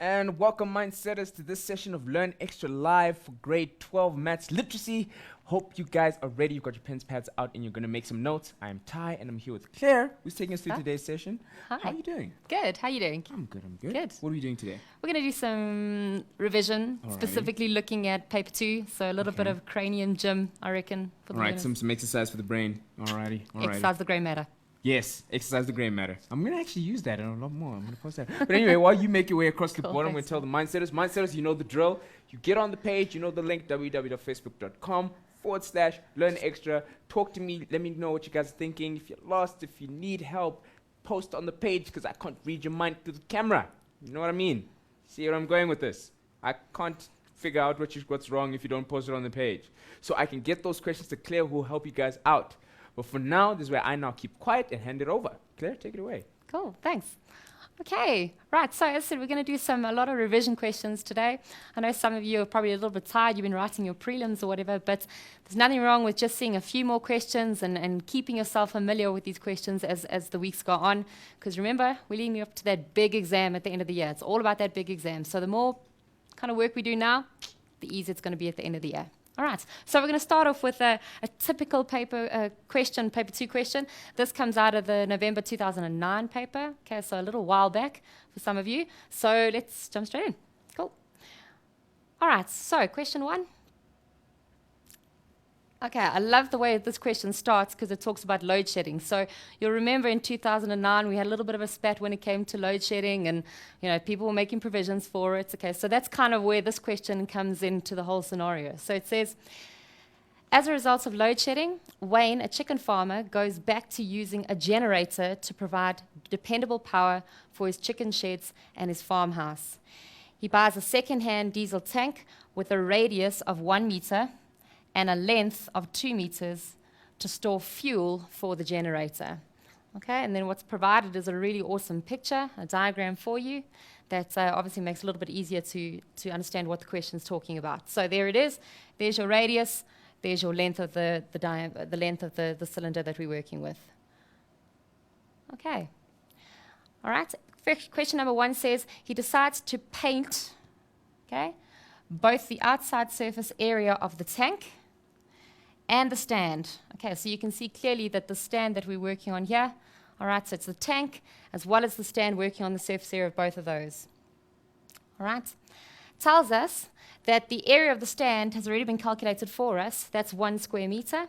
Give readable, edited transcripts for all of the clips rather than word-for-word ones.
and welcome Mindsetters to this session of Learn Extra Live for grade 12 maths literacy. Hope you guys are ready. You've got your pens, pads out, and you're going to make some notes. I'm Ty, and I'm here with Claire, who's taking us through today's session. Hi. How are you doing? Good. How are you doing? I'm good. Good. What are we doing today? We're going to do some revision, Alrighty. specifically looking at paper 2. So a little bit of cranium gym, I reckon. For the All right, learners. some exercise for the brain. Alrighty. Exercise the grey matter. Yes, exercise the grey matter. I'm going to actually use that and a lot more. I'm going to post that. But anyway, while you make your way across the Cool, board, I'm going to thanks. tell the Mindsetters. Mindsetters, you know the drill. You get on the page, you know the link, www.facebook.com/learn extra. Talk to me. Let me know what you guys are thinking. If you're lost, if you need help, post on the page because I can't read your mind through the camera. You know what I mean? See where I'm going with this? I can't figure out what's wrong if you don't post it on the page. So I can get those questions to Claire who will help you guys out. But for now, this is where I now keep quiet and hand it over. Claire, take it away. Cool. Thanks. Okay. Right. So as I said, we're going to do a lot of revision questions today. I know some of you are probably a little bit tired. You've been writing your prelims or whatever, but there's nothing wrong with just seeing a few more questions and keeping yourself familiar with these questions as the weeks go on. Because remember, we're leading up to that big exam at the end of the year. It's all about that big exam. So the more kind of work we do now, the easier it's going to be at the end of the year. All right, so we're going to start off with a typical paper 2 question. This comes out of the November 2009 paper, okay, so a little while back for some of you. So let's jump straight in. Cool. All right, so question 1. Okay, I love the way this question starts because it talks about load shedding. So you'll remember in 2009 we had a little bit of a spat when it came to load shedding, and people were making provisions for it. Okay, so that's kind of where this question comes into the whole scenario. So it says, as a result of load shedding, Wayne, a chicken farmer, goes back to using a generator to provide dependable power for his chicken sheds and his farmhouse. He buys a second-hand diesel tank with a radius of 1 meter and a length of 2 meters to store fuel for the generator. Okay, and then what's provided is a really awesome picture, a diagram for you that obviously makes it a little bit easier to understand what the question's talking about. So there it is. There's your radius. There's your length of the length of the cylinder that we're working with. Okay. All right. Question number 1 says he decides to paint, okay, both the outside surface area of the tank and the stand. Okay, so you can see clearly that the stand that we're working on here, all right, so it's the tank as well as the stand working on the surface area of both of those. All right, tells us that the area of the stand has already been calculated for us. That's 1 square meter,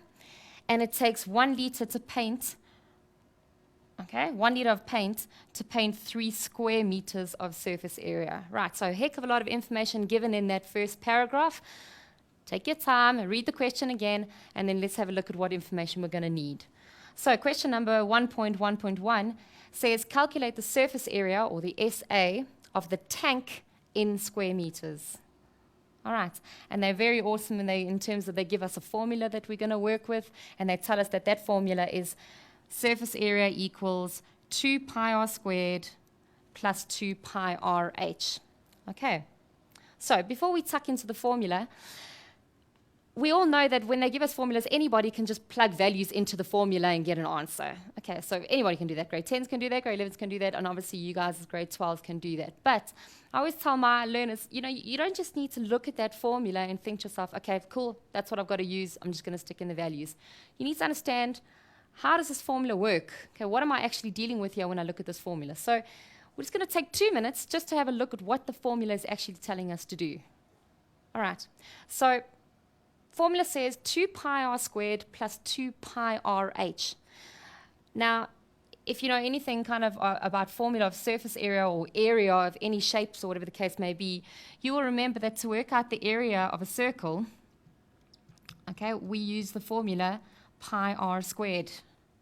and it takes 1 liter to paint, okay, 1 liter of paint to paint 3 square meters of surface area. Right, so a heck of a lot of information given in that first paragraph. Take your time, read the question again, and then let's have a look at what information we're going to need. So question number 1.1.1 says calculate the surface area, or the SA, of the tank in square meters. All right, and they're very awesome in terms of they give us a formula that we're going to work with, and they tell us that formula is surface area equals 2 pi r squared plus 2 pi r h. Okay, so before we tuck into the formula, we all know that when they give us formulas, anybody can just plug values into the formula and get an answer. Okay, so anybody can do that. Grade 10s can do that, grade 11s can do that, and obviously you guys as grade 12s can do that. But I always tell my learners, you don't just need to look at that formula and think to yourself, okay, cool, that's what I've got to use. I'm just going to stick in the values. You need to understand, how does this formula work? Okay, what am I actually dealing with here when I look at this formula? So we're just going to take 2 minutes just to have a look at what the formula is actually telling us to do. All right, so formula says 2 pi r squared plus 2 pi r h. Now, if you know anything kind of about formula of surface area or area of any shapes or whatever the case may be, you will remember that to work out the area of a circle, okay, we use the formula pi r squared.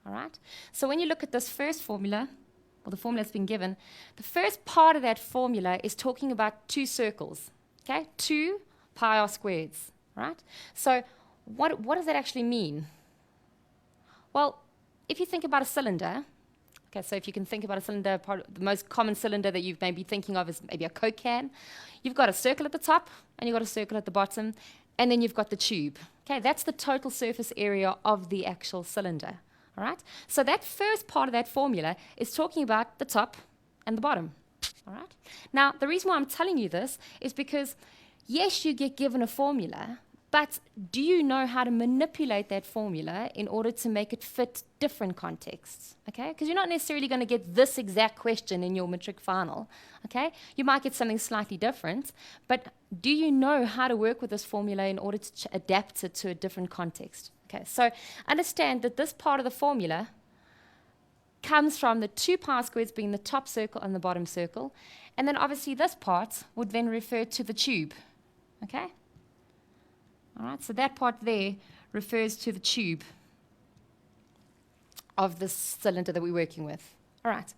All right? So when you look at this first formula, or the formula that's been given, the first part of that formula is talking about 2 circles, okay, 2 pi r squareds. Right? So what does that actually mean? Well, if you think about a cylinder, okay, so if you can think about a cylinder, the most common cylinder that you've maybe thinking of is maybe a Coke can. You've got a circle at the top, and you've got a circle at the bottom, and then you've got the tube. Okay, that's the total surface area of the actual cylinder. All right? So that first part of that formula is talking about the top and the bottom. All right. Now, the reason why I'm telling you this is because, yes, you get given a formula, but do you know how to manipulate that formula in order to make it fit different contexts? Okay? Because you're not necessarily going to get this exact question in your matric final. Okay? You might get something slightly different, but do you know how to work with this formula in order to adapt it to a different context? Okay, so understand that this part of the formula comes from the two power squares being the top circle and the bottom circle, and then obviously this part would then refer to the tube. Okay? All right, so that part there refers to the tube of this cylinder that we're working with. All right,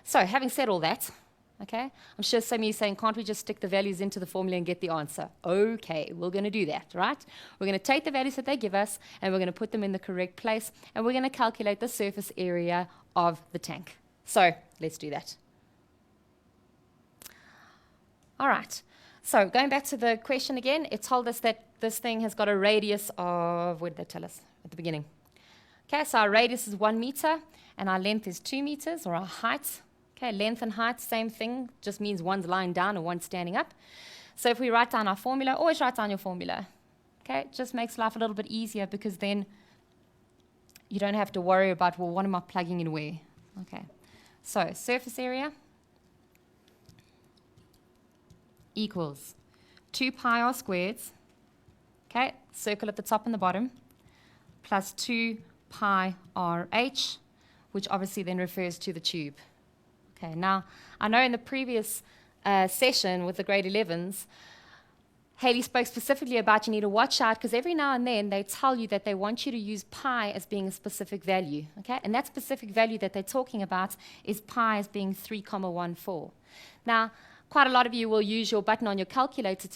so having said all that, okay, I'm sure some of you are saying, can't we just stick the values into the formula and get the answer? Okay, we're going to do that, right? We're going to take the values that they give us, and we're going to put them in the correct place, and we're going to calculate the surface area of the tank. So let's do that. All right, so going back to the question again, it told us that this thing has got a radius of, what did they tell us at the beginning? Okay, so our radius is 1 meter, and our length is 2 meters, or our height. Okay, length and height, same thing, just means one's lying down and one's standing up. So if we write down our formula, always write down your formula. Okay, it just makes life a little bit easier because then you don't have to worry about, well, what am I plugging in where? Okay, so surface area equals 2 pi r squared, okay, circle at the top and the bottom, plus 2 pi RH, which obviously then refers to the tube. Okay, now, I know in the previous session with the grade 11s, Haley spoke specifically about you need to watch out because every now and then they tell you that they want you to use pi as being a specific value, okay? And that specific value that they're talking about is pi as being 3,14. Now, quite a lot of you will use your button on your calculator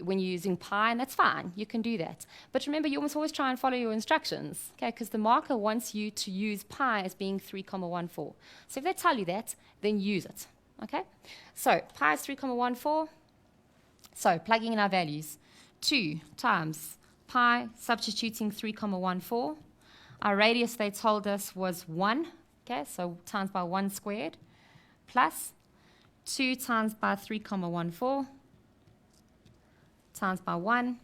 when you're using pi, and that's fine. You can do that. But remember, you must always try and follow your instructions, okay? Because the marker wants you to use pi as being 3,14. So if they tell you that, then use it, okay? So pi is 3,14. So plugging in our values, 2 times pi, substituting 3,14. Our radius, they told us, was 1, okay? So times by 1 squared, plus 2 times by 3,14 times by 1,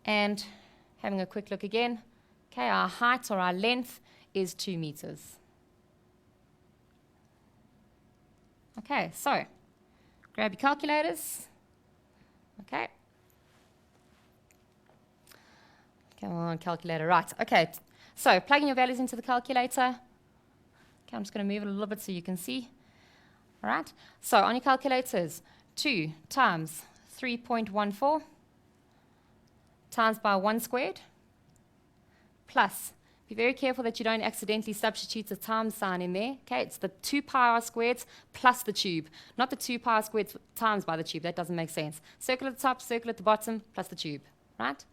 and having a quick look again, okay, our height or our length is 2 meters. Okay, so grab your calculators. Okay. Come on, calculator, right. Okay, so plugging your values into the calculator. Okay, I'm just going to move it a little bit so you can see. All right, so on your calculators, 2 times 3.14 times by 1 squared, plus, be very careful that you don't accidentally substitute the times sign in there. Okay, it's the 2 pi r squared plus the tube, not the 2 pi r squared times by the tube. That doesn't make sense. Circle at the top, circle at the bottom, plus the tube, right?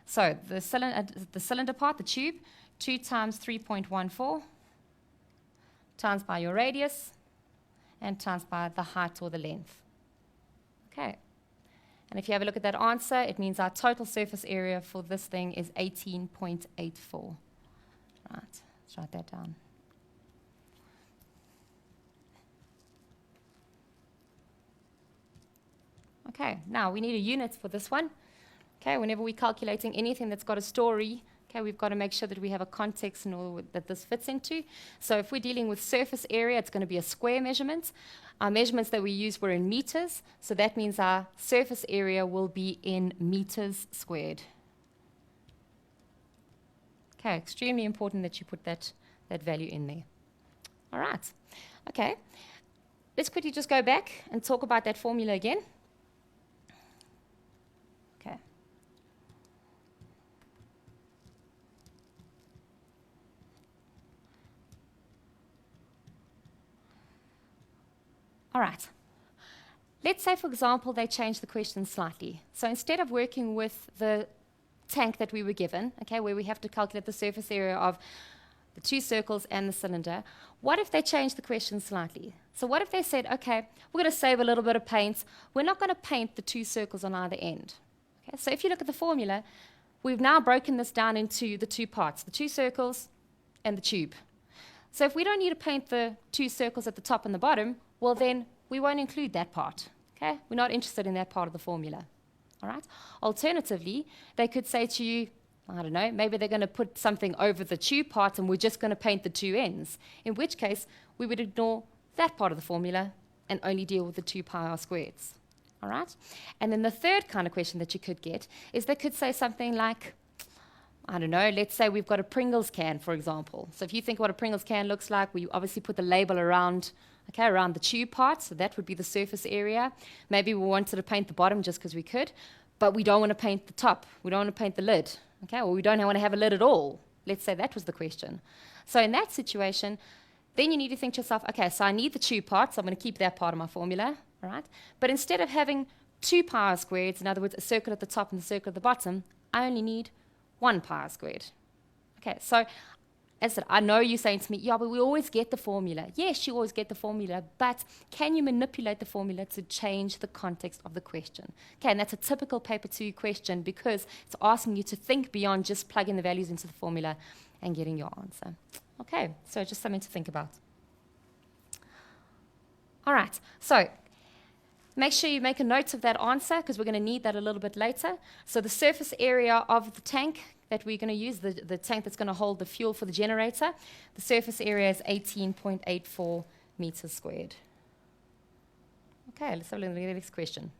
So the cylinder part, the tube, 2 times 3.14 times by your radius, and times by the height or the length. Okay. And if you have a look at that answer, it means our total surface area for this thing is 18.84. Right, let's write that down. Okay, now we need a unit for this one. Okay, whenever we're calculating anything that's got a story, okay, we've got to make sure that we have a context in order that this fits into. So if we're dealing with surface area, it's going to be a square measurement. Our measurements that we used were in meters, so that means our surface area will be in meters squared. Okay, extremely important that you put that value in there. All right, okay. Let's quickly just go back and talk about that formula again. Okay. All right. Let's say, for example, they change the question slightly. So instead of working with the tank that we were given, okay, where we have to calculate the surface area of the 2 circles and the cylinder, what if they change the question slightly? So what if they said, okay, we're going to save a little bit of paint. We're not going to paint the 2 circles on either end. Okay, so if you look at the formula, we've now broken this down into the 2 parts, the 2 circles and the tube. So if we don't need to paint the 2 circles at the top and the bottom, well then we won't include that part. Okay? We're not interested in that part of the formula. All right? Alternatively, they could say to you, I don't know, maybe they're going to put something over the tube part and we're just going to paint the two ends, in which case we would ignore that part of the formula and only deal with the 2 pi r squareds. All right? And then the third kind of question that you could get is they could say something like, I don't know, let's say we've got a Pringles can, for example. So if you think what a Pringles can looks like, we obviously put the label around, okay, around the tube part, so that would be the surface area. Maybe we wanted to paint the bottom just because we could, but we don't want to paint the top. We don't want to paint the lid, okay, or we don't want to have a lid at all. Let's say that was the question. So in that situation, then you need to think to yourself, okay, so I need the tube part, so I'm going to keep that part of my formula, all right? But instead of having 2 pi r squareds, in other words, a circle at the top and a circle at the bottom, I only need 1 pi r squared. Okay, so as I said, I know you're saying to me, yeah, but we always get the formula. Yes, you always get the formula, but can you manipulate the formula to change the context of the question? Okay, and that's a typical paper 2 question because it's asking you to think beyond just plugging the values into the formula and getting your answer. Okay, so just something to think about. All right, so make sure you make a note of that answer because we're going to need that a little bit later. So the surface area of the tank that we're going to use, the tank that's going to hold the fuel for the generator, the surface area is 18.84 meters squared. Okay, let's have a look at the next question.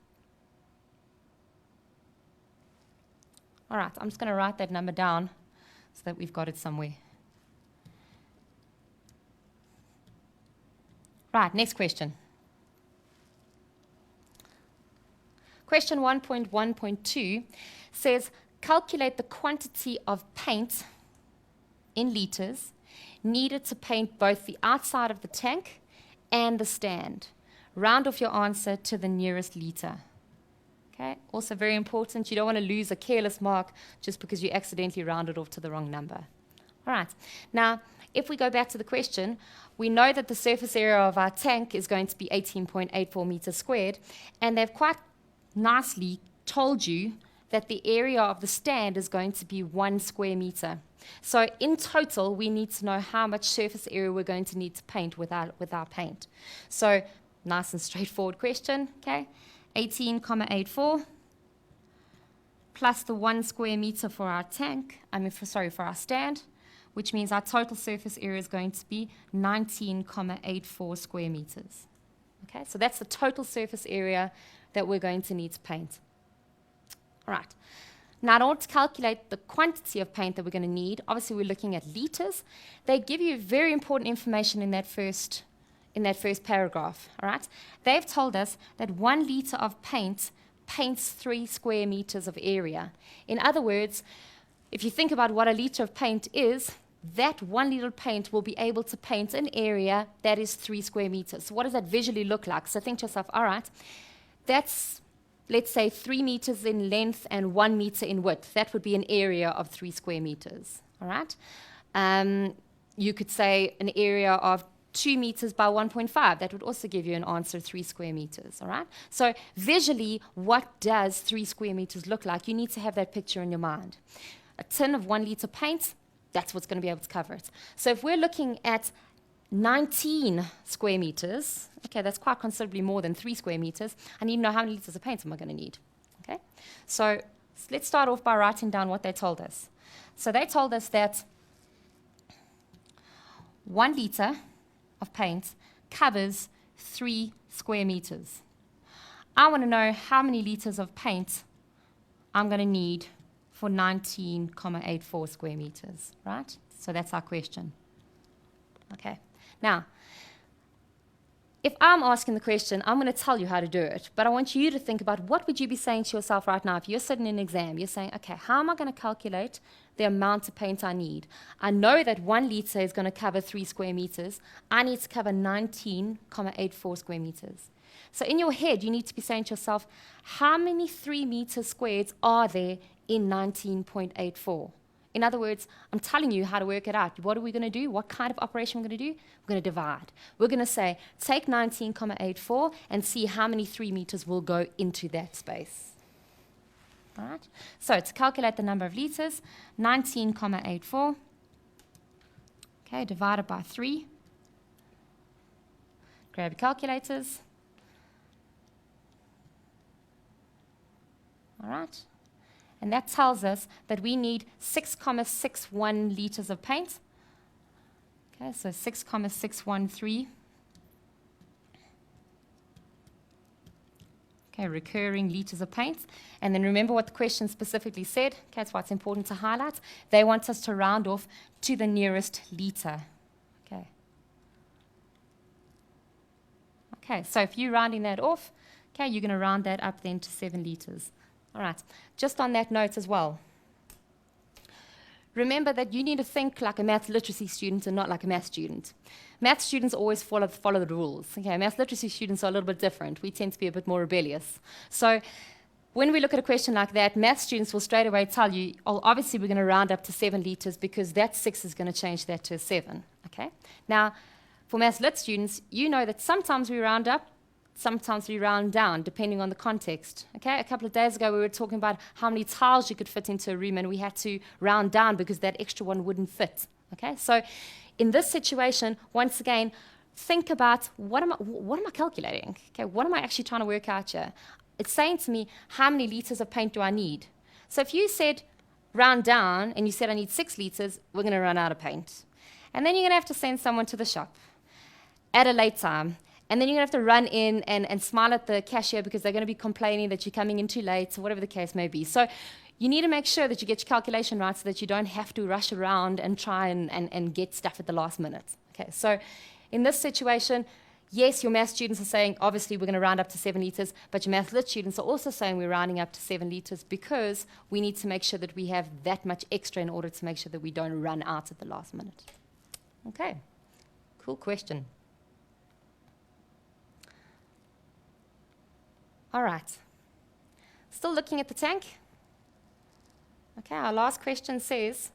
All right, I'm just going to write that number down so that we've got it somewhere. Right, next question. Question 1.1.2 says, calculate the quantity of paint in liters needed to paint both the outside of the tank and the stand. Round off your answer to the nearest liter. Okay, also very important, you don't want to lose a careless mark just because you accidentally rounded off to the wrong number. All right, now if we go back to the question, we know that the surface area of our tank is going to be 18.84 meters squared, and they've quite nicely told you that the area of the stand is going to be 1 square meter. So in total, we need to know how much surface area we're going to need to paint with our paint. So nice and straightforward question, okay? 18.84 plus the 1 square meter for our tank, for our stand, which means our total surface area is going to be 19.84 square meters. Okay, so that's the total surface area that we're going to need to paint. All right. Now, in order to calculate the quantity of paint that we're going to need, obviously we're looking at liters. They give you very important information in that first paragraph. All right. They've told us that 1 liter of paint paints 3 square meters of area. In other words, if you think about what a liter of paint is, that 1 liter of paint will be able to paint an area that is 3 square meters. So what does that visually look like? So think to yourself, all right, that's, let's say, 3 meters in length and 1 meter in width. That would be an area of 3 square meters. All right. You could say an area of 2 meters by 1.5. That would also give you an answer, 3 square meters. All right. So visually, what does 3 square meters look like? You need to have that picture in your mind. A tin of 1 liter paint, that's what's going to be able to cover it. So if we're looking at 19 square meters, okay, that's quite considerably more than 3 square meters. I need to know how many liters of paint am I going to need. Okay, so let's start off by writing down what they told us. So they told us that 1 liter of paint covers 3 square meters. I want to know how many liters of paint I'm going to need for 19.84 square meters, right? So that's our question. Okay. Now, if I'm asking the question, I'm going to tell you how to do it, but I want you to think about what would you be saying to yourself right now if you're sitting in an exam. You're saying, okay, how am I going to calculate the amount of paint I need? I know that 1 liter is going to cover 3 square meters. I need to cover 19.84 square meters. So in your head, you need to be saying to yourself, how many 3 meters squared are there in 19.84? In other words, I'm telling you how to work it out. What are we going to do? What kind of operation we're going to do? We're going to divide. We're going to say, take 19.84 and see how many 3 meters will go into that space. All right? So to calculate the number of liters, 19.84, okay, divided by 3. Grab your calculators. All right? And that tells us that we need 6,61 liters of paint. Okay, so 6,613. Okay, recurring liters of paint. And then remember what the question specifically said. Okay, that's why it's important to highlight. They want us to round off to the nearest liter. Okay. Okay, so if you're rounding that off, okay, you're going to round that up then to 7 liters. All right, just on that note as well, remember that you need to think like a maths literacy student and not like a maths student. Maths students always follow the rules. Okay, maths literacy students are a little bit different. We tend to be a bit more rebellious. So when we look at a question like that, maths students will straight away tell you, oh, obviously we're going to round up to 7 liters because that 6 is going to change that to a 7. Okay. Now, for maths lit students, you know that sometimes we round up, sometimes we round down, depending on the context. Okay, a couple of days ago we were talking about how many tiles you could fit into a room, and we had to round down because that extra one wouldn't fit. Okay, so in this situation, once again, think about what am I calculating? Okay, what am I actually trying to work out here? It's saying to me, how many liters of paint do I need? So if you said round down and you said I need 6 liters, we're going to run out of paint. And then you're going to have to send someone to the shop at a late time. And then you're going to have to run in and smile at the cashier because they're going to be complaining that you're coming in too late or whatever the case may be. So you need to make sure that you get your calculation right so that you don't have to rush around and try and get stuff at the last minute. Okay, so in this situation, yes, your math students are saying, obviously, we're going to round up to 7 liters, but your math lit students are also saying we're rounding up to 7 liters because we need to make sure that we have that much extra in order to make sure that we don't run out at the last minute. Okay, cool question. All right, still looking at the tank. Okay, our last question says,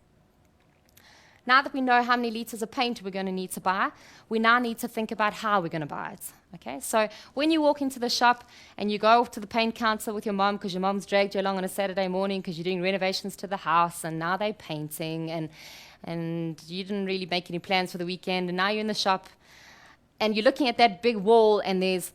now that we know how many liters of paint we're going to need to buy, we now need to think about how we're going to buy it. Okay, so when you walk into the shop and you go off to the paint counter with your mom because your mom's dragged you along on a Saturday morning because you're doing renovations to the house and now they're painting and you didn't really make any plans for the weekend and now you're in the shop and you're looking at that big wall and there's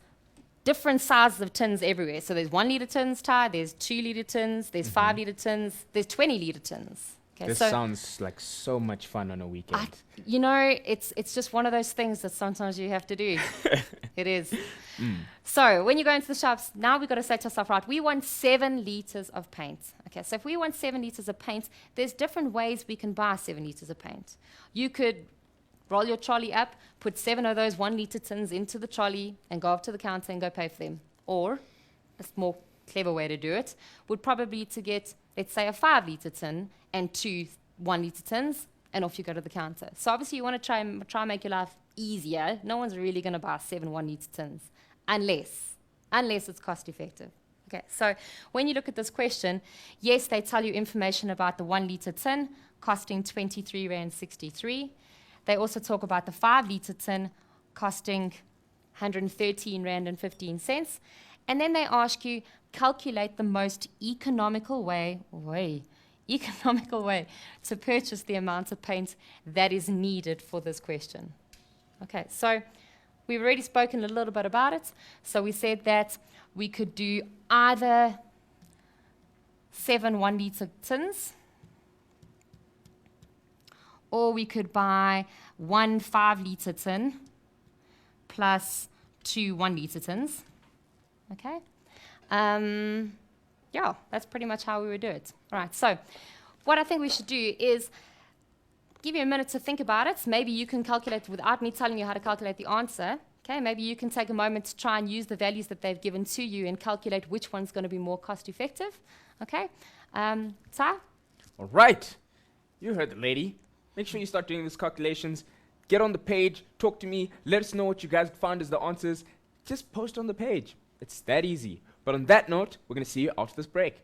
different sizes of tins everywhere. So there's 1 liter tins, Ty, there's 2 liter tins, there's 5 liter tins, there's 20 liter tins. Okay, this sounds like so much fun on a weekend. You know, it's just one of those things that sometimes you have to do. It is. So when you go into the shops, now we've got to say to ourselves, right, we want 7 liters of paint. Okay, so if we want 7 liters of paint, there's different ways we can buy 7 liters of paint. You could roll your trolley up, put 7 of those 1 liter tins into the trolley and go up to the counter and go pay for them. Or a more clever way to do it would probably be to get, let's say, a 5 liter tin and 2 1 liter tins, and off you go to the counter. So obviously you want to try and make your life easier. No one's really going to buy 7 1 liter tins unless it's cost effective. Okay, so when you look at this question, yes, they tell you information about the 1 liter tin costing 23 Rand 63. They also talk about the 5 liter tin costing 113 Rand and 15 cents. And then they ask you, calculate the most economical way to purchase the amount of paint that is needed for this question. Okay, so we've already spoken a little bit about it. So we said that we could do either 7 1 liter tins, or we could buy 1 5 liter tin plus 2 1 liter tins. Okay? Yeah, that's pretty much how we would do it. All right, so what I think we should do is give you a minute to think about it. Maybe you can calculate without me telling you how to calculate the answer. Okay, maybe you can take a moment to try and use the values that they've given to you and calculate which one's going to be more cost effective. Okay? Ty? All right. You heard the lady. Make sure you start doing these calculations. Get on the page, talk to me, let us know what you guys found as the answers. Just post on the page. It's that easy. But on that note, we're going to see you after this break.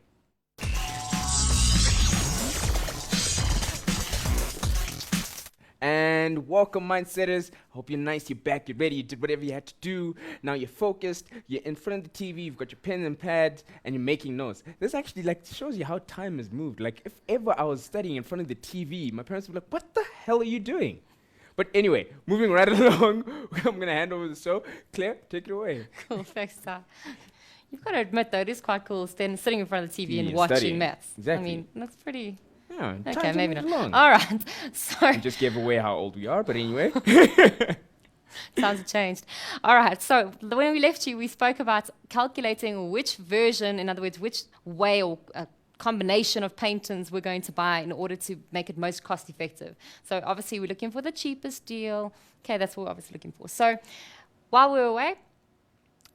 And welcome, Mindsetters. Hope you're nice, you're back, you're ready, you did whatever you had to do. Now you're focused, you're in front of the TV, you've got your pen and pads, and you're making notes. This actually shows you how time has moved. Like, if ever I was studying in front of the TV, my parents would be like, what the hell are you doing? But anyway, moving right along, I'm going to hand over the show. Claire, take it away. Cool, thanks, Ty. You've got to admit, though, it is quite cool sitting in front of the TV and Yeah, watching studying. maths. Exactly. I mean, that's pretty... Yeah, Okay, time to maybe move not. along. All right. So, We just gave away how old we are, but anyway. times have changed. All right. So, when we left you, we spoke about calculating which version, in other words, which way or combination of paintings we're going to buy in order to make it most cost effective. So, obviously, we're looking for the cheapest deal. Okay, that's what we're obviously looking for. So, while we're away,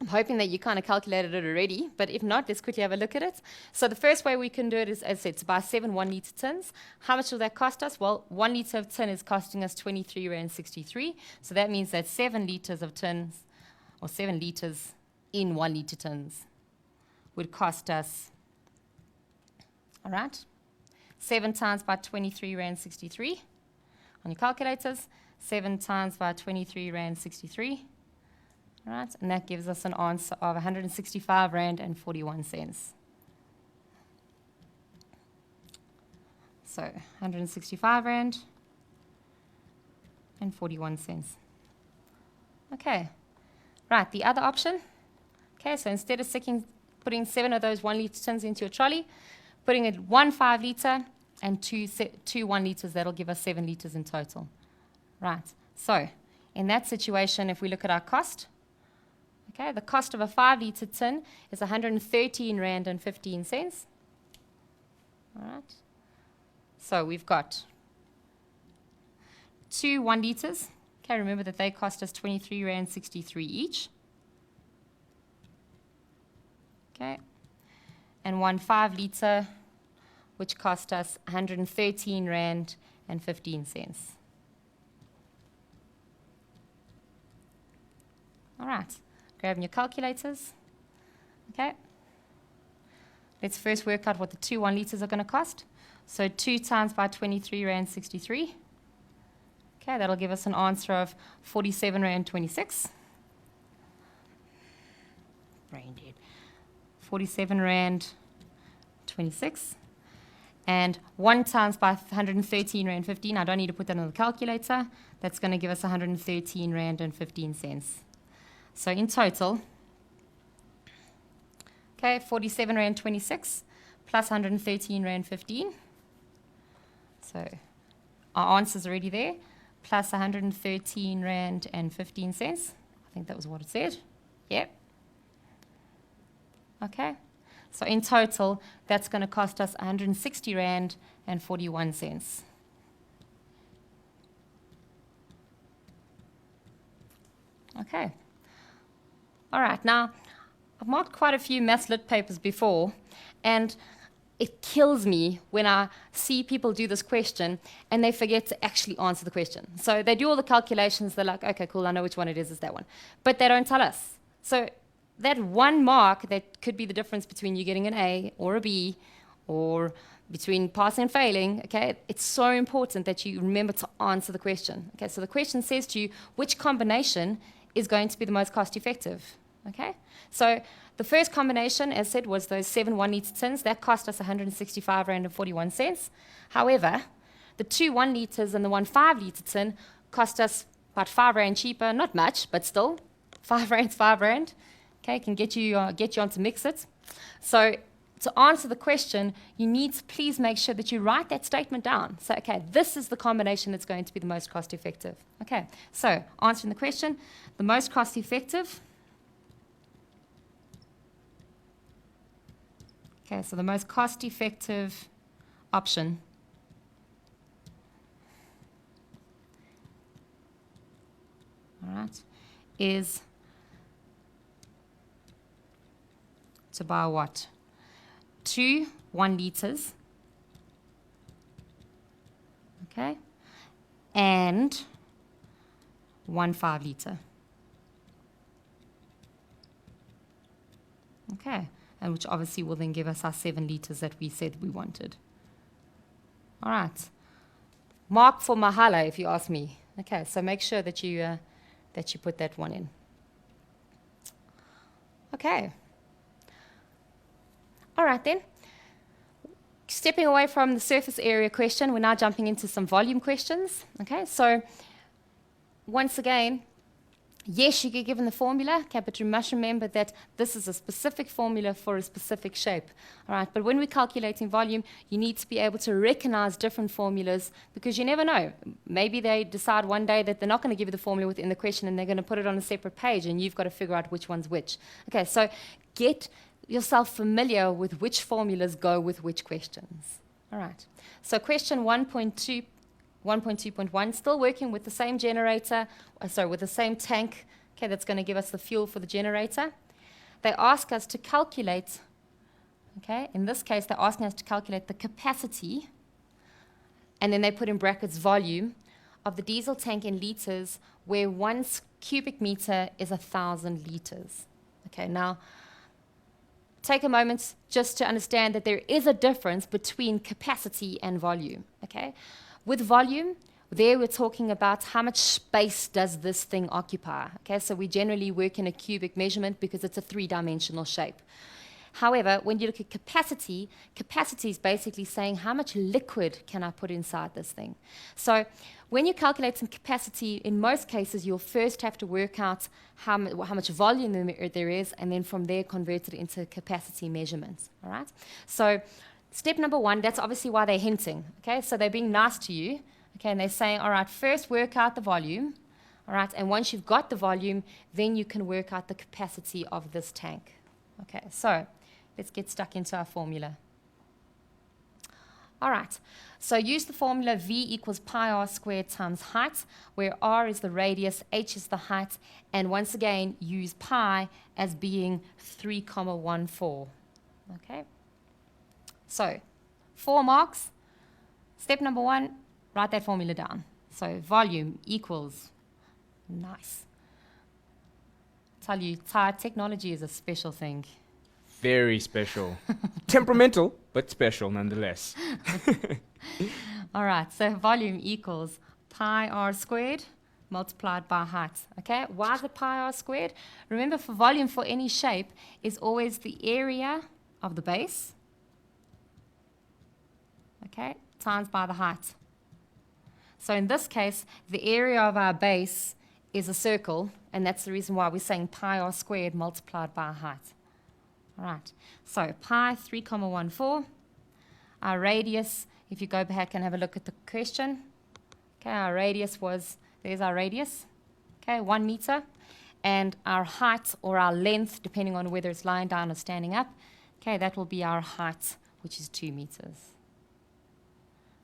I'm hoping that you kind of calculated it already, but if not, let's quickly have a look at it. So the first way we can do it is, as I said, to buy 7 1-litre tins. How much will that cost us? Well, 1 litre of tin is costing us 23.63 Rand. So that means that 7 litres of tins, or 7 litres in 1 litre tins, would cost us, all right, 7 times by 23.63 Rand on your calculators, 7 times by 23.63 Rand. Right, and that gives us an answer of 165 Rand and 41 cents. So 165 Rand and 41 cents. Okay, right, the other option. Okay, so instead of putting 7 of those 1 litre tins into your trolley, putting it 1 5 litre and two 1 litres, that'll give us 7 litres in total. Right, so in that situation, if we look at our cost, okay, the cost of a 5 litre tin is 113 Rand and 15 cents. All right. So we've got 2 1 litres. Okay, remember that they cost us 23.63 Rand each. Okay. And 1 5 litre, which cost us 113 Rand and 15 cents. All right. Grabbing your calculators. Okay. Let's first work out what the 2 1 litres are going to cost. So 2 times by 23.63 Rand. Okay, that'll give us an answer of 47.26 Rand. Brain dead. 47.26 Rand. And 1 times by 113.15 Rand. I don't need to put that on the calculator. That's going to give us 113 Rand and 15 cents. So in total, okay, 47.26 Rand plus 113.15 Rand. So our answer's already there, plus 113 Rand and 15 cents. I think that was what it said. Yep. Okay. So in total, that's going to cost us 160 Rand and 41 cents. Okay. All right, now, I've marked quite a few maths lit papers before, and it kills me when I see people do this question and they forget to actually answer the question. So they do all the calculations, they're like, okay, cool, I know which one it is that one. But they don't tell us. So that 1 mark that could be the difference between you getting an A or a B, or between passing and failing, okay, it's so important that you remember to answer the question. Okay, so the question says to you, which combination is going to be the most cost effective. Okay? So the first combination, as said, was those 7 1 litre tins. That cost us 165 Rand and 41 cents. However, the 2 1 litres and the 1 5 litre tin cost us about 5 Rand cheaper. Not much, but still, 5 Rand's 5 Rand. Okay, can get you on to mix it. So to answer the question, you need to please make sure that you write that statement down. So, okay, this is the combination that's going to be the most cost effective. Okay, so answering the question, the most cost effective. Okay, so the most cost effective option all right, is to buy what? 2 1 litres, okay, and 1 5 litre. Okay, and which obviously will then give us our 7 litres that we said we wanted. All right. Mark for Mahala, if you ask me. Okay, so make sure that you put that one in. Okay. All right then. Stepping away from the surface area question, we're now jumping into some volume questions. Okay, so once again, Yes, you get given the formula, okay, but you must remember that this is a specific formula for a specific shape. All right, but when we're calculating volume, you need to be able to recognize different formulas because you never know. Maybe they decide one day that they're not going to give you the formula within the question and they're going to put it on a separate page and you've got to figure out which one's which. Okay, so get yourself familiar with which formulas go with which questions. All right, so question 1.2.1, still working with the same generator, with the same tank, okay, that's going to give us the fuel for the generator. They ask us to calculate, okay, in this case, they're asking us to calculate the capacity, and then they put in brackets volume of the diesel tank in liters, where 1 cubic meter is 1,000 liters. Okay, now, take a moment just to understand that there is a difference between capacity and volume, okay? With volume, there we're talking about how much space does this thing occupy. Okay, so we generally work in a cubic measurement because it's a 3-dimensional shape. However, when you look at capacity, capacity is basically saying how much liquid can I put inside this thing. So when you're calculating capacity, in most cases, you'll first have to work out how much volume there is, and then from there convert it into capacity measurements. All right? So step number 1, that's obviously why they're hinting, okay? So they're being nice to you, okay? And they're saying, all right, first work out the volume, all right? And once you've got the volume, then you can work out the capacity of this tank. Okay, so let's get stuck into our formula. All right, so use the formula V equals pi r squared times height, where r is the radius, h is the height, and once again, use pi as being 3,14, okay? So, 4 marks. Step number 1, write that formula down. So, volume equals, nice. Tell you, technology is a special thing. Very special. Temperamental, but special nonetheless. All right, so volume equals pi r squared multiplied by height. Okay, why is it pi r squared? Remember, for volume for any shape is always the area of the base, okay, times by the height. So in this case, the area of our base is a circle, and that's the reason why we're saying pi r squared multiplied by height. All right, so pi 3,14. Our radius, if you go back and have a look at the question, okay, our radius was, there's our radius, okay, 1 meter, and our height or our length, depending on whether it's lying down or standing up, okay, that will be our height, which is 2 meters.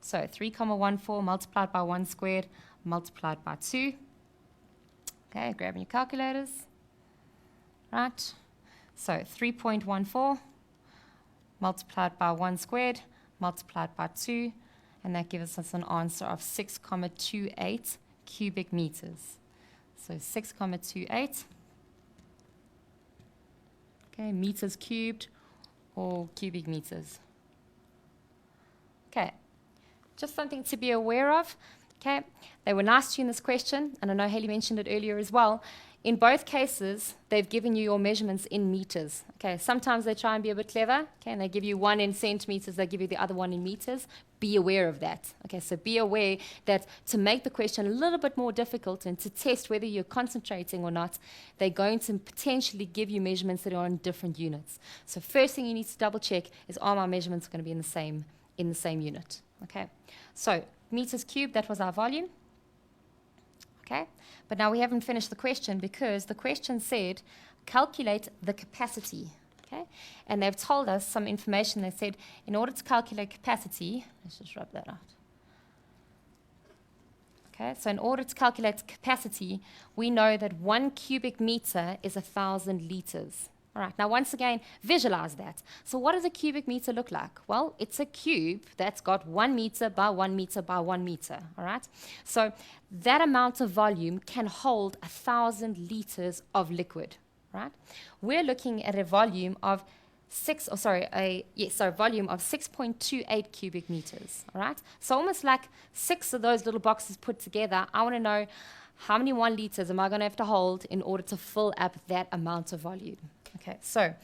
So 3,14 multiplied by 1 squared multiplied by 2. Okay, grabbing your calculators. Right. So 3.14 multiplied by 1 squared multiplied by 2, and that gives us an answer of 6,28 cubic meters. So 6,28, okay, meters cubed or cubic meters. Okay, just something to be aware of. Okay, they were nice to you in this question, and I know Haley mentioned it earlier as well. In both cases, they've given you your measurements in meters. Okay, sometimes they try and be a bit clever, okay, and they give you one in centimeters, they give you the other one in meters. Be aware of that. Okay, so be aware that to make the question a little bit more difficult and to test whether you're concentrating or not, they're going to potentially give you measurements that are in different units. So first thing you need to double check is, are my measurements going to be in the same unit? Okay, so meters cubed, that was our volume. Okay, but now we haven't finished the question because the question said calculate the capacity. Okay, and they've told us some information. They said in order to calculate capacity, let's just rub that out. Okay, so in order to calculate capacity, we know that 1 cubic meter is 1,000 liters. All right, now once again, visualize that. So what does a cubic meter look like? Well, it's a cube that's got 1 meter by 1 meter by 1 meter, all right? So that amount of volume can hold 1,000 liters of liquid, right? We're looking at a volume of volume of 6.28 cubic meters, all right? So almost like 6 of those little boxes put together. I want to know how many 1 liters am I going to have to hold in order to fill up that amount of volume. Okay, so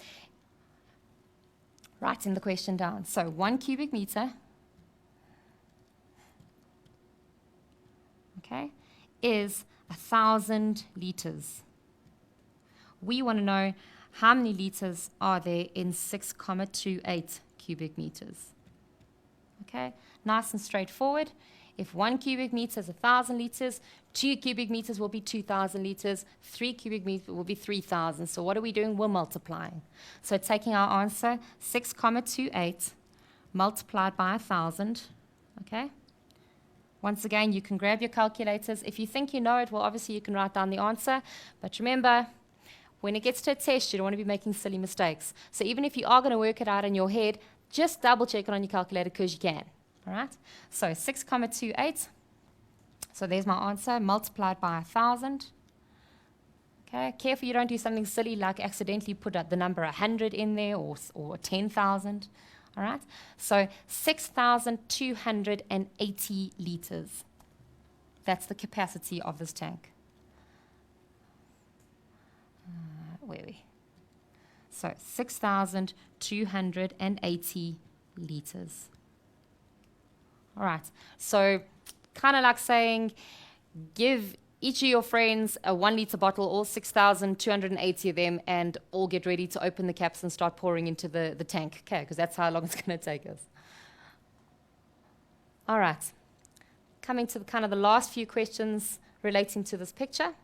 writing the question down. So 1 cubic meter, okay, is 1,000 liters. We want to know how many liters are there in 6,28 cubic meters. Okay, nice and straightforward. If 1 cubic meter is 1,000 liters, 2 cubic meters will be 2,000 liters, 3 cubic meters will be 3,000. So what are we doing? We're multiplying. So taking our answer, 6,28 multiplied by 1,000, okay? Once again, you can grab your calculators. If you think you know it, well, obviously you can write down the answer. But remember, when it gets to a test, you don't want to be making silly mistakes. So even if you are going to work it out in your head, just double check it on your calculator because you can. All right? So 6,28. So there's my answer, multiplied by 1,000. Okay, careful you don't do something silly like accidentally put the number 100 in there or 10,000. All right? So 6,280 liters. That's the capacity of this tank. Where are we? So 6,280 liters. All right. So kind of like saying, give each of your friends a 1 liter bottle, all 6,280 of them, and all get ready to open the caps and start pouring into the tank. Okay, because that's how long it's going to take us. All right. Coming to kind of the last few questions relating to this picture.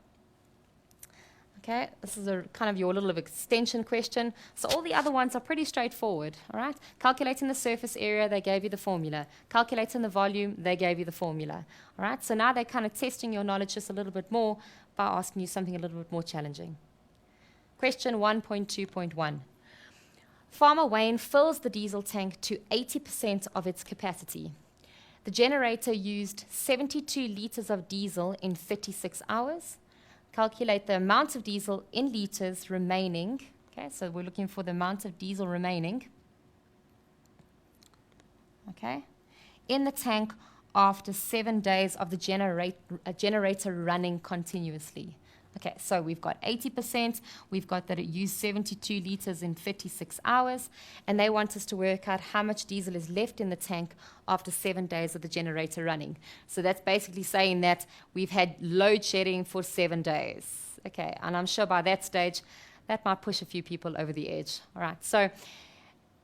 Okay, this is a kind of your little extension question. So all the other ones are pretty straightforward, all right? Calculating the surface area, they gave you the formula. Calculating the volume, they gave you the formula, all right? So now they're kind of testing your knowledge just a little bit more by asking you something a little bit more challenging. Question 1.2.1. Farmer Wayne fills the diesel tank to 80% of its capacity. The generator used 72 liters of diesel in 36 hours. Calculate the amount of diesel in liters remaining. Okay, so we're looking for the amount of diesel remaining. Okay, in the tank after 7 days of the generator running continuously. Okay, so we've got 80%, we've got that it used 72 liters in 56 hours, and they want us to work out how much diesel is left in the tank after 7 days of the generator running. So that's basically saying that we've had load shedding for 7 days. Okay, and I'm sure by that stage, that might push a few people over the edge. All right, so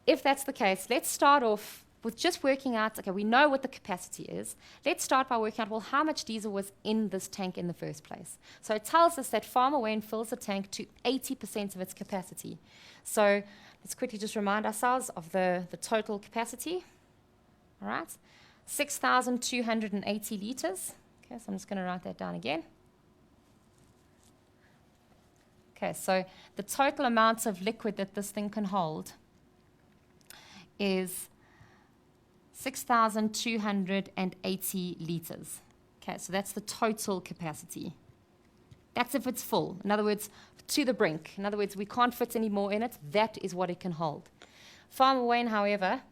if that's the case, let's start off with just working out, okay, we know what the capacity is. Let's start by working out, well, how much diesel was in this tank in the first place. So it tells us that Farmer Wayne fills the tank to 80% of its capacity. So let's quickly just remind ourselves of the total capacity. All right, 6,280 liters. Okay, so I'm just going to write that down again. Okay, so the total amount of liquid that this thing can hold is 6,280 liters. Okay, so that's the total capacity. That's if it's full. In other words, to the brink. In other words, we can't fit any more in it. That is what it can hold. Farmer Wayne, however,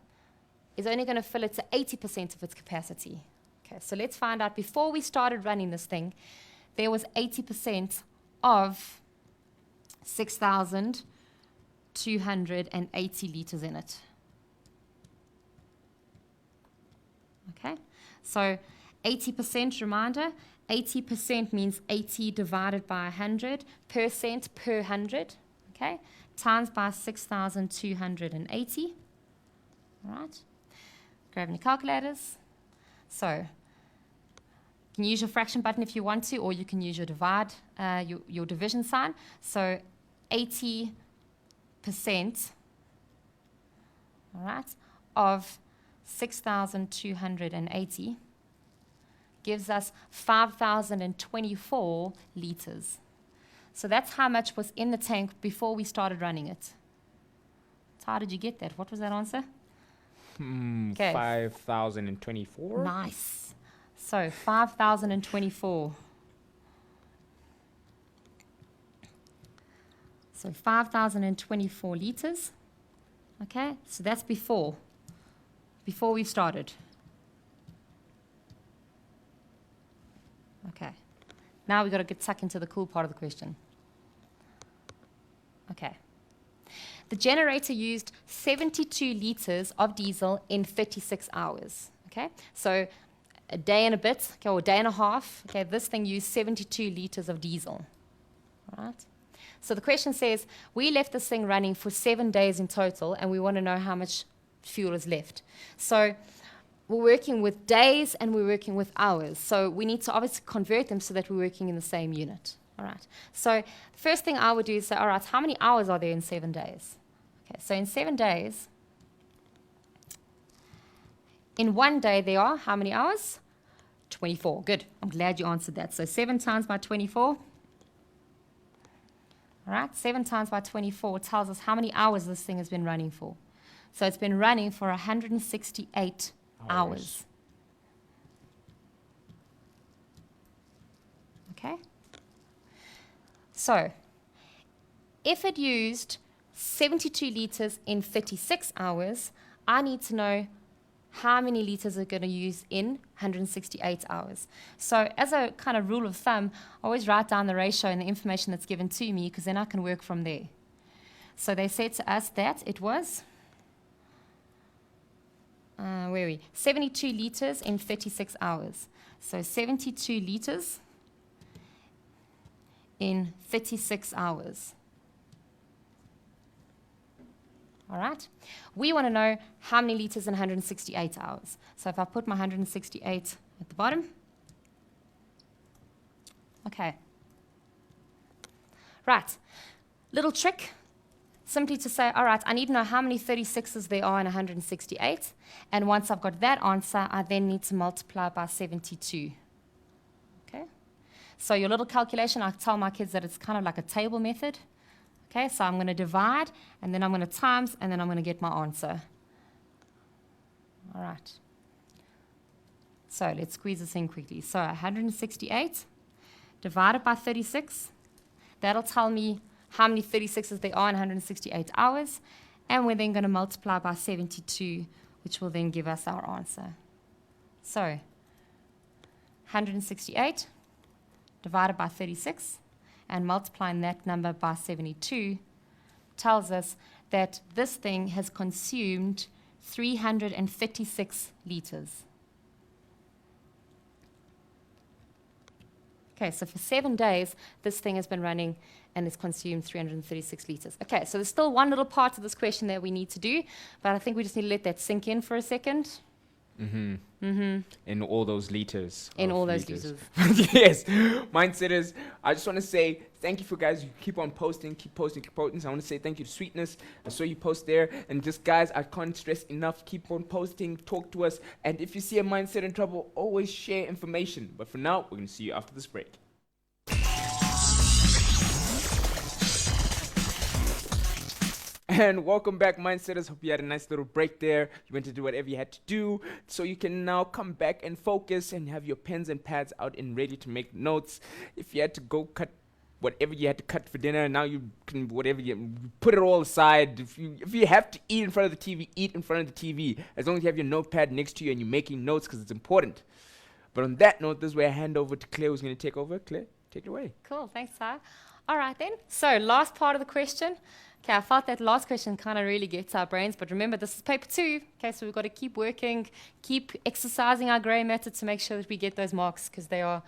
is only going to fill it to 80% of its capacity. Okay, so let's find out, before we started running this thing, there was 80% of 6,280 liters in it. Okay, so 80%, reminder, 80% means 80 divided by 100, percent per 100, okay, times by 6,280, all right, grabbing your calculators. So you can use your fraction button if you want to, or you can use your divide, your division sign. So 80%, all right, of 6,280 gives us 5,024 liters. So that's how much was in the tank before we started running it. So how did you get that? What was that answer? 5,024. Nice. So 5,024. So 5,024 liters. Okay, so that's before we started. Okay, now we've got to get stuck into the cool part of the question. Okay, the generator used 72 liters of diesel in 36 hours. Okay, so a day and a bit, okay, or a day and a half. Okay, this thing used 72 liters of diesel. All right. So the question says, we left this thing running for 7 days in total, and we want to know how much fuel is left. So we're working with days and we're working with hours. So we need to obviously convert them so that we're working in the same unit. All right. So the first thing I would do is say, all right, how many hours are there in 7 days? Okay, so in 7 days, in 1 day there are how many hours? 24. Good. I'm glad you answered that. So 7 times by 24. All right, 7 times by 24 tells us how many hours this thing has been running for. So it's been running for 168 hours. Okay? So if it used 72 liters in 36 hours, I need to know how many liters are going to use in 168 hours. So as a kind of rule of thumb, I always write down the ratio and the information that's given to me, because then I can work from there. So they said to us that it was 72 liters in 36 hours. So 72 liters in 36 hours. All right. We want to know how many liters in 168 hours. So if I put my 168 at the bottom. Okay. Right. Little trick. Simply to say, all right, I need to know how many 36s there are in 168. And once I've got that answer, I then need to multiply by 72. Okay. So your little calculation, I tell my kids that it's kind of like a table method. Okay, so I'm going to divide, and then I'm going to times, and then I'm going to get my answer. All right. So let's squeeze this in quickly. So 168 divided by 36. That'll tell me how many 36s there are in 168 hours. And we're then going to multiply by 72, which will then give us our answer. So 168 divided by 36. And multiplying that number by 72 tells us that this thing has consumed 356 liters. Okay, so for 7 days, this thing has been running and has consumed 336 liters. Okay, so there's still one little part of this question that we need to do, but I think we just need to let that sink in for a second. In all those liters. In all those liters. Yes. Mindset is, I just want to say thank you for guys. You keep on posting, keep posting, keep posting. So I want to say thank you to Sweetness. I saw you post there. And just guys, I can't stress enough. Keep on posting, talk to us. And if you see a mindset in trouble, always share information. But for now, we're going to see you after this break. And welcome back, Mindsetters. Hope you had a nice little break there. You went to do whatever you had to do. So you can now come back and focus and have your pens and pads out and ready to make notes. If you had to go cut whatever you had to cut for dinner, now you can whatever you put it all aside. If you have to eat in front of the TV, eat in front of the TV. As long as you have your notepad next to you and you're making notes, because it's important. But on that note, this is where I hand over to Claire, who's going to take over. Claire, take it away. Cool, thanks, Ty. All right then. So last part of the question. Okay, I felt that last question kind of really gets our brains, but remember, this is paper 2. Okay, so we've got to keep working, keep exercising our grey matter to make sure that we get those marks, because they're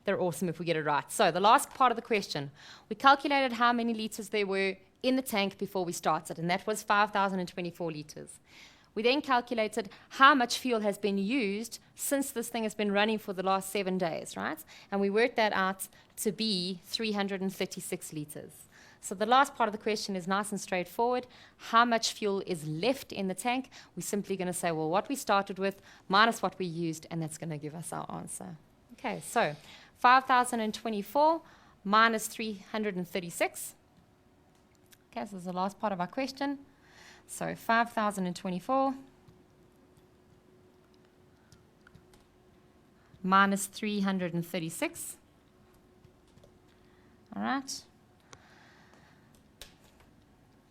awesome if we get it right. So the last part of the question, we calculated how many liters there were in the tank before we started, and that was 5,024 liters. We then calculated how much fuel has been used since this thing has been running for the last 7 days, right? And we worked that out to be 336 liters. So the last part of the question is nice and straightforward. How much fuel is left in the tank? We're simply going to say, well, what we started with minus what we used, and that's going to give us our answer. Okay, so 5,024 minus 336. Okay, so this is the last part of our question. So 5,024 minus 336. All right.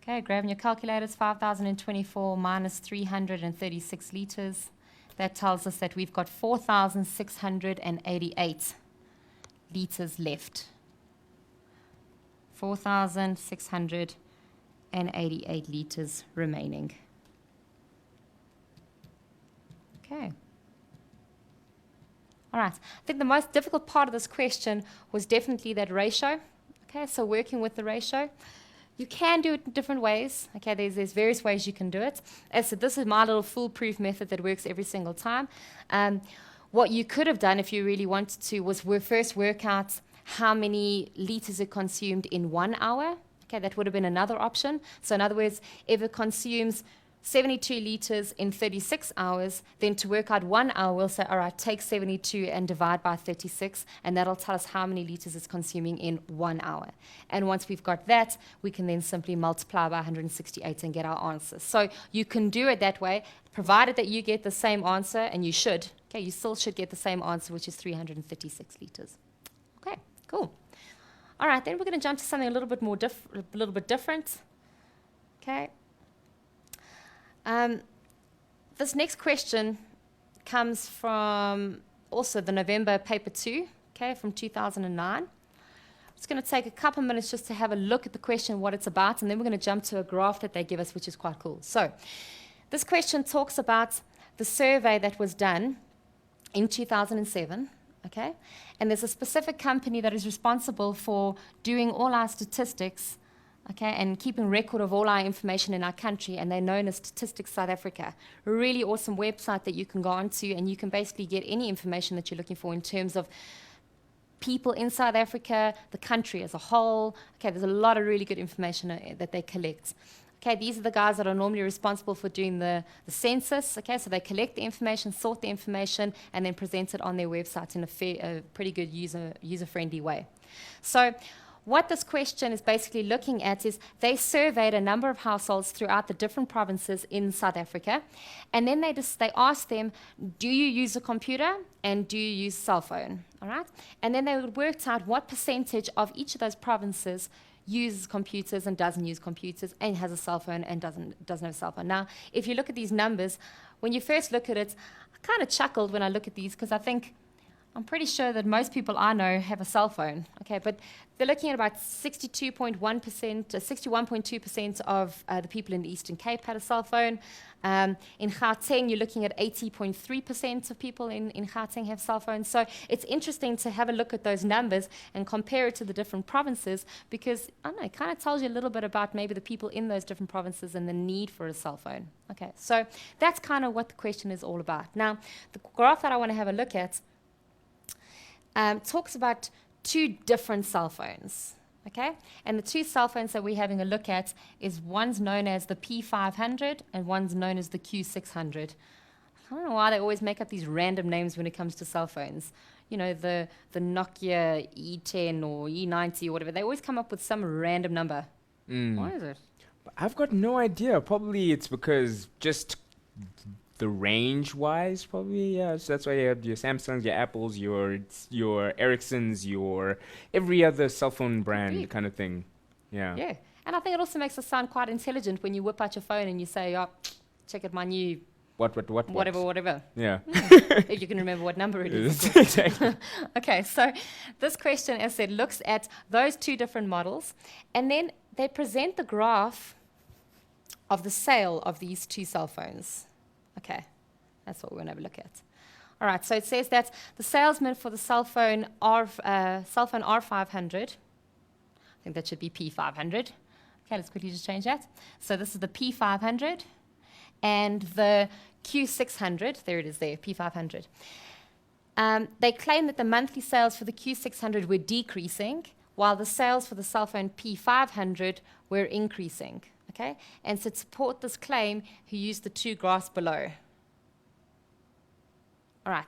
Okay, grabbing your calculators, 5,024 minus 336 liters. That tells us that we've got 4,688 liters left. 4,688 liters remaining. Okay. All right. I think the most difficult part of this question was definitely that ratio. Okay, so working with the ratio. You can do it in different ways. Okay, there's various ways you can do it. As I said, this is my little foolproof method that works every single time. What you could have done if you really wanted to was first work out how many liters it consumed in 1 hour. Okay, that would have been another option. So in other words, if it consumes 72 liters in 36 hours, then to work out 1 hour, we'll say, all right, take 72 and divide by 36, and that'll tell us how many liters it's consuming in 1 hour. And once we've got that, we can then simply multiply by 168 and get our answer. So you can do it that way, provided that you get the same answer, and you should. Okay, you still should get the same answer, which is 336 liters. Okay, cool. All right, then we're going to jump to something a little bit different. Okay. This next question comes from also the November paper 2, okay, from 2009. It's going to take a couple minutes just to have a look at the question, what it's about, and then we're going to jump to a graph that they give us, which is quite cool. So this question talks about the survey that was done in 2007, okay? And there's a specific company that is responsible for doing all our statistics, okay, and keeping record of all our information in our country, and they're known as Statistics South Africa. A really awesome website that you can go onto, and you can basically get any information that you're looking for in terms of people in South Africa, the country as a whole. Okay, there's a lot of really good information that they collect. Okay, these are the guys that are normally responsible for doing the census. Okay, so they collect the information, sort the information, and then present it on their website in a pretty good user-friendly way. So what this question is basically looking at is they surveyed a number of households throughout the different provinces in South Africa, and then they asked them, do you use a computer and do you use a cell phone? All right? And then they worked out what percentage of each of those provinces uses computers and doesn't use computers, and has a cell phone and doesn't have a cell phone. Now, if you look at these numbers, when you first look at it, I kind of chuckled when I look at these, because I'm pretty sure that most people I know have a cell phone, okay, but they're looking at about 62.1%, 61.2% of the people in the Eastern Cape had a cell phone. In Gauteng, you're looking at 80.3% of people in Gauteng have cell phones. So it's interesting to have a look at those numbers and compare it to the different provinces, because, I don't know, it kind of tells you a little bit about maybe the people in those different provinces and the need for a cell phone. Okay, so that's kind of what the question is all about. Now, the graph that I want to have a look at talks about two different cell phones, okay? And the two cell phones that we're having a look at is one's known as the P500 and one's known as the Q600. I don't know why they always make up these random names when it comes to cell phones. You know, the Nokia E10 or E90 or whatever. They always come up with some random number. Why is it? I've got no idea. Probably it's because just the range-wise, probably, yeah. So that's why you have your Samsungs, your Apples, your Ericssons, your every other cell phone brand kind of thing. Yeah. Yeah. And I think it also makes us sound quite intelligent when you whip out your phone and you say, oh, check out my new whatever. Yeah. If you can remember what number it is. Exactly. Okay, so this question, as I said, looks at those two different models, and then they present the graph of the sale of these two cell phones. Okay, that's what we're going to have a look at. All right, so it says that the salesman for the cell phone R500, I think that should be P500. Okay, let's quickly just change that. So this is the P500 and the Q600. There it is there, P500. They claim that the monthly sales for the Q600 were decreasing, while the sales for the cell phone P500 were increasing. Okay? And so to support this claim, he used the two graphs below. All right.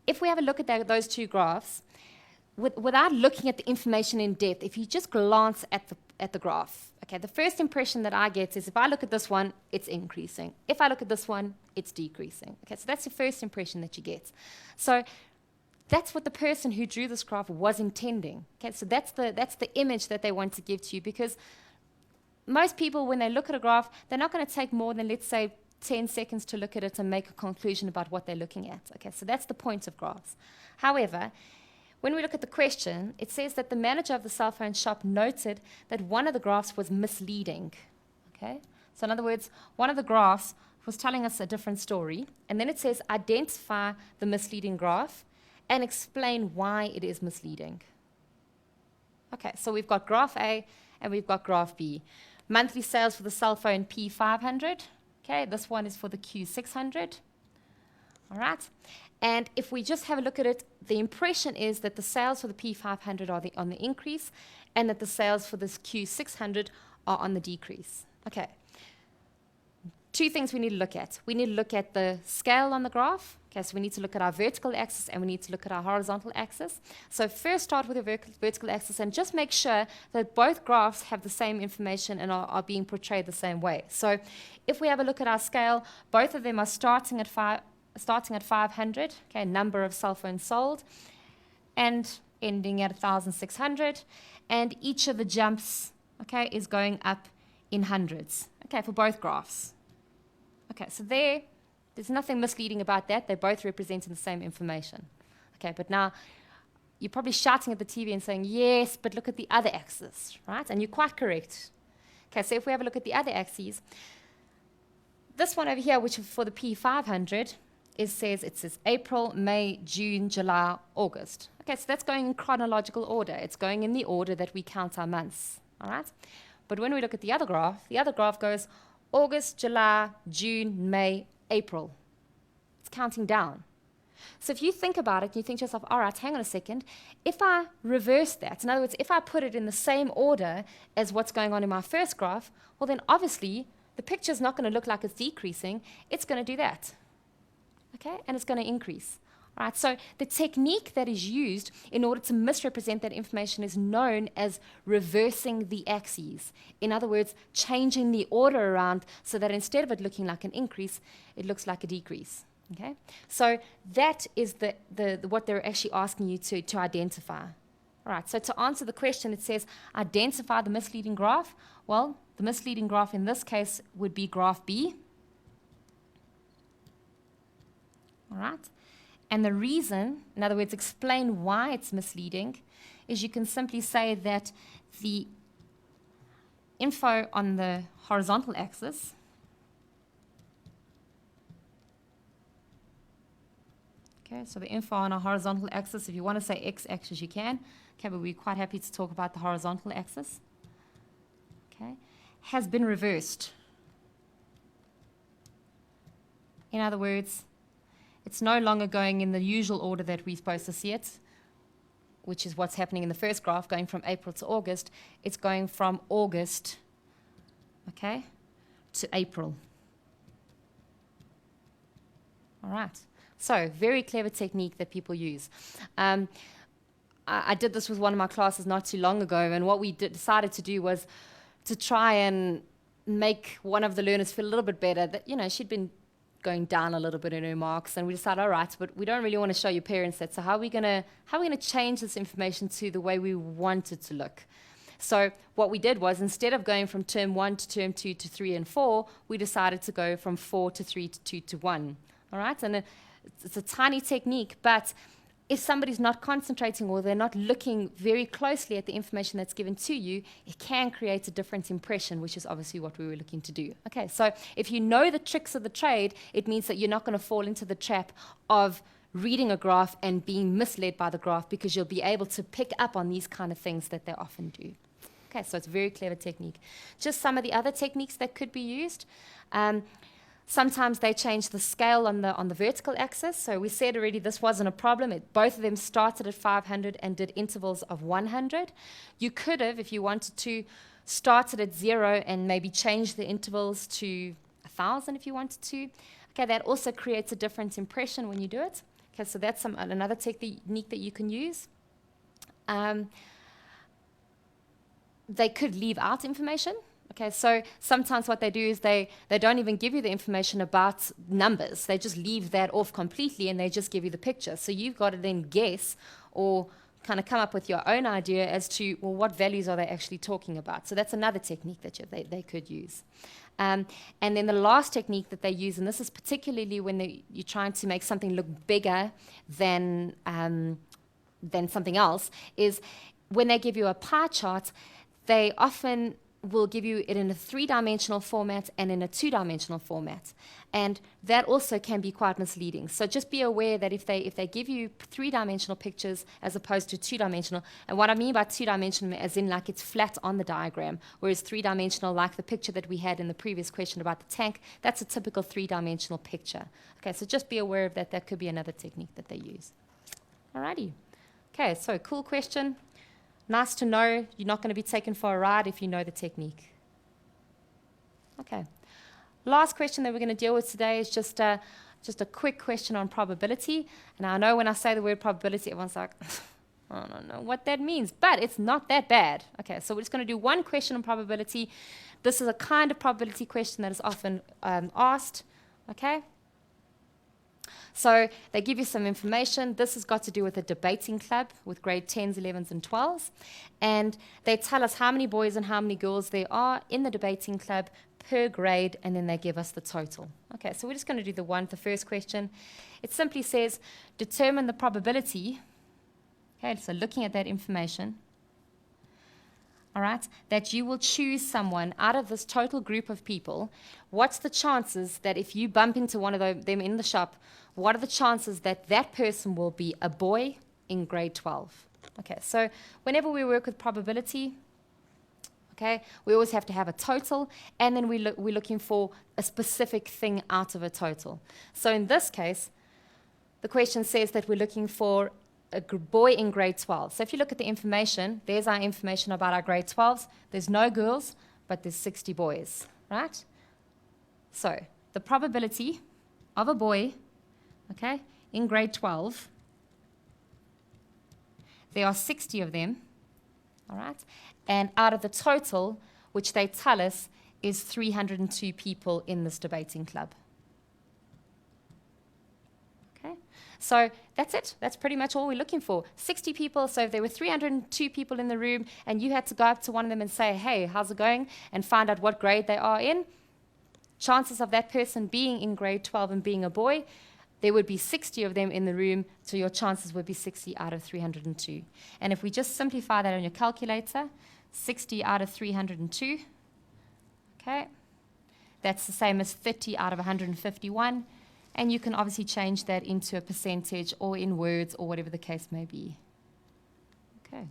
If we have a look at those two graphs, without looking at the information in depth, if you just glance at the graph, okay, the first impression that I get is if I look at this one, it's increasing. If I look at this one, it's decreasing. Okay, so that's the first impression that you get. So that's what the person who drew this graph was intending. Okay, so that's the image that they want to give to you, because most people, when they look at a graph, they're not going to take more than, let's say, 10 seconds to look at it and make a conclusion about what they're looking at. Okay, so that's the point of graphs. However, when we look at the question, it says that the manager of the cell phone shop noted that one of the graphs was misleading. Okay, so in other words, one of the graphs was telling us a different story, and then it says identify the misleading graph and explain why it is misleading. Okay, so we've got graph A and we've got graph B. Monthly sales for the cell phone P500. Okay, this one is for the Q600. All right. And if we just have a look at it, the impression is that the sales for the P500 are on the increase and that the sales for this Q600 are on the decrease. Okay. Two things we need to look at. We need to look at the scale on the graph. Okay, so we need to look at our vertical axis and we need to look at our horizontal axis. So first start with the vertical axis and just make sure that both graphs have the same information and are being portrayed the same way. So if we have a look at our scale, both of them are starting at 500, okay, number of cell phones sold, and ending at 1,600. And each of the jumps, okay, is going up in hundreds, okay, for both graphs. Okay, so there's nothing misleading about that. They're both representing the same information. Okay, but now you're probably shouting at the TV and saying, yes, but look at the other axis, right? And you're quite correct. Okay, so if we have a look at the other axes, this one over here, which is for the P500, it says April, May, June, July, August. Okay, so that's going in chronological order. It's going in the order that we count our months, all right? But when we look at the other graph goes August, July, June, May, April. It's counting down. So if you think about it, you think to yourself, all right, hang on a second. If I reverse that, in other words, if I put it in the same order as what's going on in my first graph, well, then obviously the picture's not going to look like it's decreasing. It's going to do that. Okay? And it's going to increase. All right, so the technique that is used in order to misrepresent that information is known as reversing the axes. In other words, changing the order around so that instead of it looking like an increase, it looks like a decrease. Okay, so that is the what they're actually asking you to identify. All right, so to answer the question, it says identify the misleading graph. Well, the misleading graph in this case would be graph B. All right. And the reason, in other words, explain why it's misleading, is you can simply say that the info on the horizontal axis so the info on a horizontal axis, if you want to say x-axis, you can. Okay, but we're quite happy to talk about the horizontal axis. Okay, has been reversed. In other words, it's no longer going in the usual order that we're supposed to see it, which is what's happening in the first graph, going from April to August. It's going from August, okay, to April. All right. So, very clever technique that people use. I did this with one of my classes not too long ago, and what we decided to do was to try and make one of the learners feel a little bit better, that, you know, she'd been going down a little bit in her marks, and we decided, all right, but we don't really want to show your parents that, so how are we going to change this information to the way we want it to look? So what we did was, instead of going from term 1 to term 2 to 3 and 4, we decided to go from 4 to 3 to 2 to 1. All right, and it's a tiny technique, but if somebody's not concentrating or they're not looking very closely at the information that's given to you, it can create a different impression, which is obviously what we were looking to do. Okay, so if you know the tricks of the trade, it means that you're not going to fall into the trap of reading a graph and being misled by the graph, because you'll be able to pick up on these kind of things that they often do. Okay, so it's a very clever technique. Just some of the other techniques that could be used. Sometimes they change the scale on the vertical axis. So we said already this wasn't a problem. Both of them started at 500 and did intervals of 100. You could have, if you wanted to, started at 0 and maybe change the intervals to 1,000 if you wanted to. Okay, that also creates a different impression when you do it. Okay, so that's another technique that you can use. They could leave out information. Okay, so sometimes what they do is they don't even give you the information about numbers. They just leave that off completely and they just give you the picture. So you've got to then guess or kind of come up with your own idea as to, well, what values are they actually talking about? So that's another technique that they could use. And then the last technique that they use, and this is particularly when you're trying to make something look bigger than something else, is when they give you a pie chart, they often will give you it in a 3-dimensional format and in a 2-dimensional format. And that also can be quite misleading. So just be aware that if they give you 3-dimensional pictures as opposed to 2-dimensional, and what I mean by 2-dimensional as in like it's flat on the diagram, whereas 3-dimensional, like the picture that we had in the previous question about the tank, that's a typical 3-dimensional picture. Okay, so just be aware of that. That could be another technique that they use. Alrighty. Okay, so cool question. Nice to know you're not going to be taken for a ride if you know the technique. Okay. Last question that we're going to deal with today is just a quick question on probability. And I know when I say the word probability, everyone's like, I don't know what that means, but it's not that bad. Okay, so we're just going to do one question on probability. This is a kind of probability question that is often asked. Okay. So they give you some information. This has got to do with a debating club with grade 10s, 11s, and 12s. And they tell us how many boys and how many girls there are in the debating club per grade, and then they give us the total. Okay, so we're just going to do the first question. It simply says, determine the probability. Okay, so looking at that information, all right, that you will choose someone out of this total group of people. What's the chances that if you bump into one of them in the shop, what are the chances that that person will be a boy in grade 12? Okay, so whenever we work with probability, okay, we always have to have a total, and then we're looking for a specific thing out of a total. So in this case, the question says that we're looking for a boy in grade 12. So if you look at the information, there's our information about our grade 12s. There's no girls, but there's 60 boys, right? So the probability of a boy, okay, in grade 12, there are 60 of them, all right? And out of the total, which they tell us is 302 people in this debating club. Okay, so that's it. That's pretty much all we're looking for. 60 people, so if there were 302 people in the room and you had to go up to one of them and say, hey, how's it going? And find out what grade they are in, chances of that person being in grade 12 and being a boy, there would be 60 of them in the room, so your chances would be 60 out of 302. And if we just simplify that on your calculator, 60 out of 302, okay, that's the same as 30 out of 151, and you can obviously change that into a percentage or in words or whatever the case may be. Okay.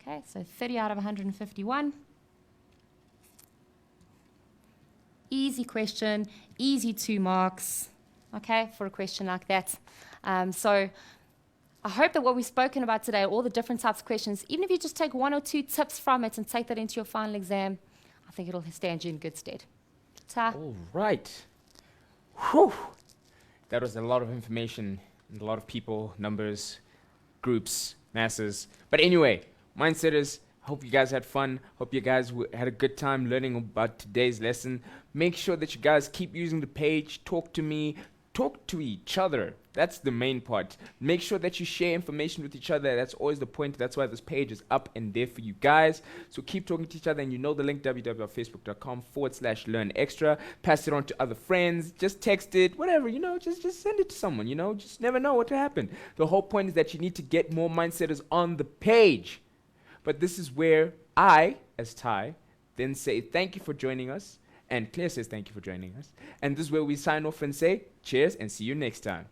Okay, so 30 out of 151. Easy question, easy 2 marks, okay, for a question like that. So I hope that what we've spoken about today, all the different types of questions, even if you just take 1 or 2 tips from it and take that into your final exam, I think it'll stand you in good stead. Ta. All right. Whew. That was a lot of information, and a lot of people, numbers, groups, masses. But anyway, mindsetters, hope you guys had fun. Hope you guys had a good time learning about today's lesson. Make sure that you guys keep using the page. Talk to me. Talk to each other. That's the main part. Make sure that you share information with each other. That's always the point. That's why this page is up and there for you guys. So keep talking to each other, and you know the link, www.facebook.com/learnextra. Pass it on to other friends. Just text it, whatever, just send it to someone, Just never know what to happen. The whole point is that you need to get more mindsetters on the page. But this is where I, as Ty, then say thank you for joining us. And Claire says thank you for joining us. And this is where we sign off and say cheers and see you next time.